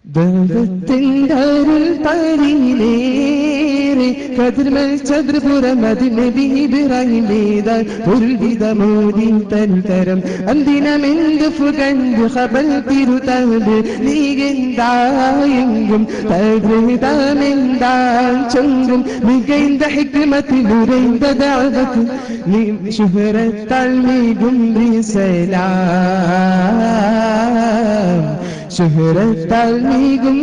ദൈവത്തിൻതരുൾ പരിയിലേറെ കതിർമൽ ചതുർപുറം അതിനബി ഇബ്രാഹിമേതാ പൊരുൾവിധമോദി തരുതരം അന്തിനമെന്ത് ഫുകന്തു ഖബൽ തിരുതബ് നീകെന്തായെങ്കും തകൃതമെന്താൻ ചൊങ്കും മികൈന്ത ഹിക്മത്തിലുരൈന്ത ദഅവത്ത് നീ ശുഹ്റത്താൽ നീകും റിസലാം شهرة الميقم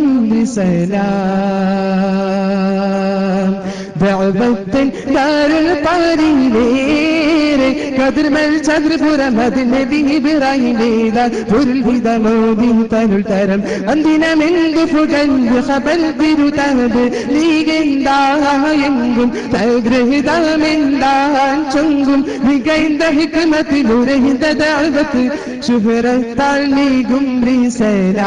بسلام دعوة دار القرير قدر مل صدر فرمد النبي إبراهيم إذا فرلفد موضي تنترم عندنا من دفقا بخبل برتاب ليقن داينكم تقره دا من دان شنكم لقين دا حكمة نوره دا دعوة شهرة الميقم بسلام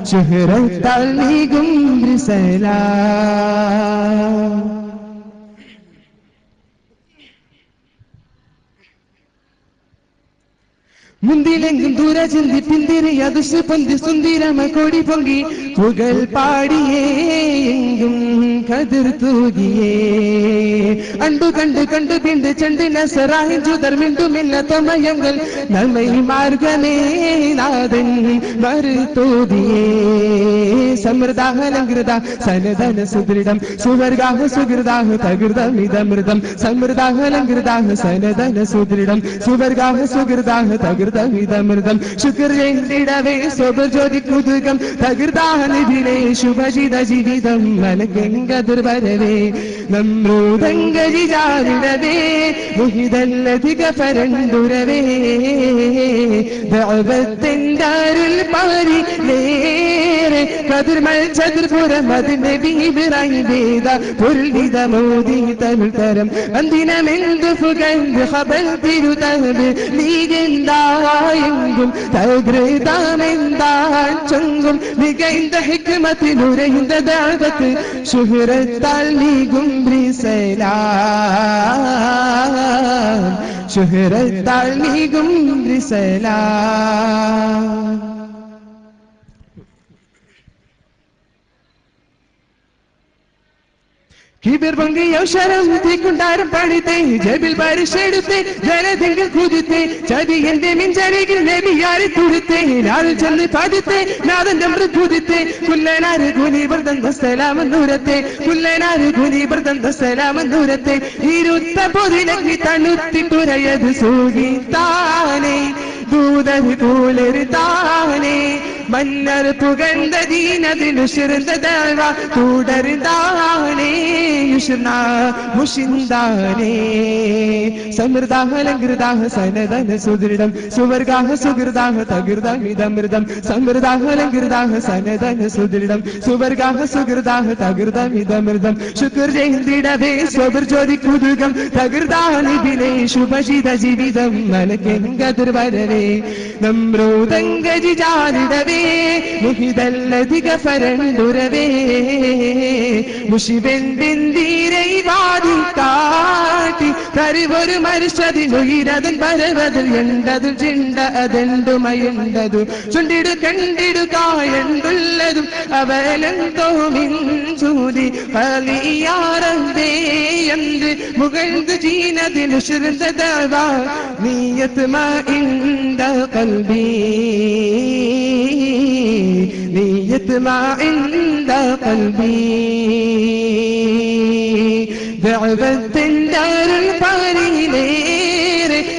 شهرة الميقم بسلام മുന്തിലെങ്കും ദൂര ചിന്തി പിന്തിരി അതുശ് പന്തി സുന്ദരമ കൊടി പൊങ്കി പുകൾ പാടിയേ എങ്കും കതിർ തൂകിയേ അണ്ടു കണ്ടു കണ്ടു പിണ്ട് ചണ്ട് നസറായി ജുതർമിണ്ടുമില്ല തമയങ്ങൾ നന്മൈ മാർഗമേ നാദൻ മറുതോതിയേ സമൃദ്ധാഹലങ്കൃത സനദന സുദൃഢം സുവർഗാഹ സുഹൃദാഹ തകൃതമിതമൃതം സമൃദ്ധാഹലങ്കൃതാഹ സനദന സുദൃഢം സുവർഗാഹ സുഹൃദാഹ തകൃത ൃതം ശുക്രേന്ദിടവേ സ്വബജ്യോതി കുതുകം തകൃതാനിധിലേ ശുഭജിത ജീവിതം മലഗംഗദുർവരവേ നമ്രൂതംഗജിജാരിടവേ മുഹിതല്ലധിക പരണ്ടുരവേ ദഅവത്തിൻദാരുൽ പരിലേറെ കതിർമൽ ചതുർപുരം അതിനബി ഇബ്രാഹിമേത പൊരുൾവിധമോദി തരുതരം അന്തിനമെന്തു ഫുകന്തു ഖബൽ തിരുതബ് നീകെന്താ ും തകൃതമെന്താൻ ചൊങ്കും മികൈന്ത ഹിക്മത്തിലുരൈന്ത ദഅവത്ത് ശുഹ്റത്താൽ നീകും റിസലാം ശുഹ്റത്താൽ നീകും റിസലാം കിബിർ പൊങ്കി ഔഷരം തീക്കുണ്ടാരം പണിത്തെ ജബിൽ പരിശെടുത്തെ ജനതികൾ കുതിത്തെ ചതി എന്റെ മിഞ്ചരികിൽ നബിയാരെ തുടുത്തെ നാളെ ചെന്ന് പതിത്തെ നാദന്റെ മൃദുദിത്തെ കുല്ലനാര് ഗുനി ബർദന്ത സലാമന്നൂരത്തെ കുല്ലനാര് ഗുനി ബർദന്ത സലാമന്നൂരത്തെ ഇരുത്ത പൊതിലഗ്നി തണുത്തി തുരയത് സൂഹിത്താനേ ദൂതർ കൂലര് താനേ മന്നർ പുകഴ്ந்த ദീനതിൽ ഉശിർந்த ദഅവ തുടർந்தானே യുഷ്നാ മുഷിന്ദാനേ സമൃദ്ധാഹലങ്കൃതാഹ സനദന സുദൃഢം സുവർഗാഹ സുഹൃദാഹ തകൃതമിതമൃതം സമൃദ്ധാഹലങ്കൃതാഹ സനദന സുദൃഢം സുവർഗാഹ സുഹൃദാഹ തകൃതമിതമൃതം ശുക്രേന്ദിടവേ സ്വബർജ്യോതി കുതുകം തകൃതാനിധിലേ ശുഭജിത ജീവിതം മലഗംഗദുർവരവേ നമ്രൂതംഗജിജാരിടവേ മുഹിതല്ലധിക പരണ്ടുരവേ മുഷിബെന്തിന്തീരൈ വാതി കാട്ടി തരുവൊരു മനുഷ്യതിനുയിരതൻ പരവതിൽ എണ്ടതു ചിണ്ട അതെണ്ടുമയുണ്ടതു ചുണ്ടിടു കണ്ടിടു കായണ്ടുള്ളതും അവലെന്തോ മിഞ്ചൂതി കളിയാറേ എന്ന് മുകഴ്ந்து ജീനതിൽ ഉശിർந்ததவா നീയത്ത് മാഇന്ദ ഖൽബി نية ما عند قلبي دعوة دار القرير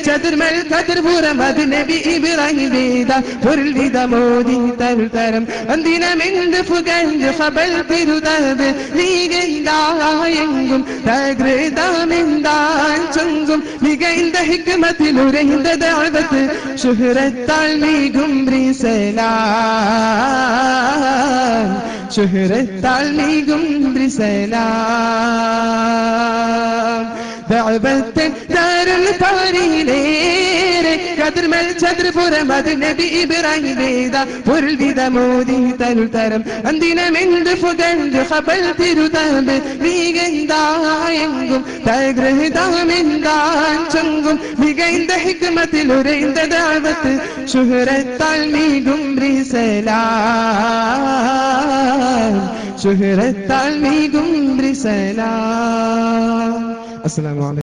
ചതുർമൽ കതിർപുരം അതിനബി ഇബ്രാഹിമേത പൊരുൾവിധമോദി തരുതരം അന്തിനമെന്ത് ഫുകന്തു ഖബൽ തിരുതബ് നീകെന്തായെങ്കും തകൃതമെന്താൻ ചൊങ്കും മികൈന്ത ഹിക്മത്തിലുരൈന്ത ദഅവത്ത് ശുഹ്റത്താൽ നീകും റിസലാം ശുഹ്റത്താൽ നീകും റിസലാം ദഅവത്തൻ ദാരുൽ പാരിയിലേറെ കതിർമൽ ചതുർപുരം അത് നബി ഇബ്രാഹിമേത പൊരുൾ വിധമോദി തരുൾ തരം അന്തിനമെന്ത് പുകഴ്ந்து ഖബൽ തിരുതാമ്പ് നീകെന്തായെങ്കും തകൃതാമെന്താൻ ചൊങ്കും മികൈந்த ഹിക്മത്തിൽ ഉരൈந்த ദഅവത്ത് ശുഹ്റത്താൽ നീകും റിസലാം ശുഹ്റത്താൽ നീകും റിസലാം. അസ്സലാമു അലൈക്കും.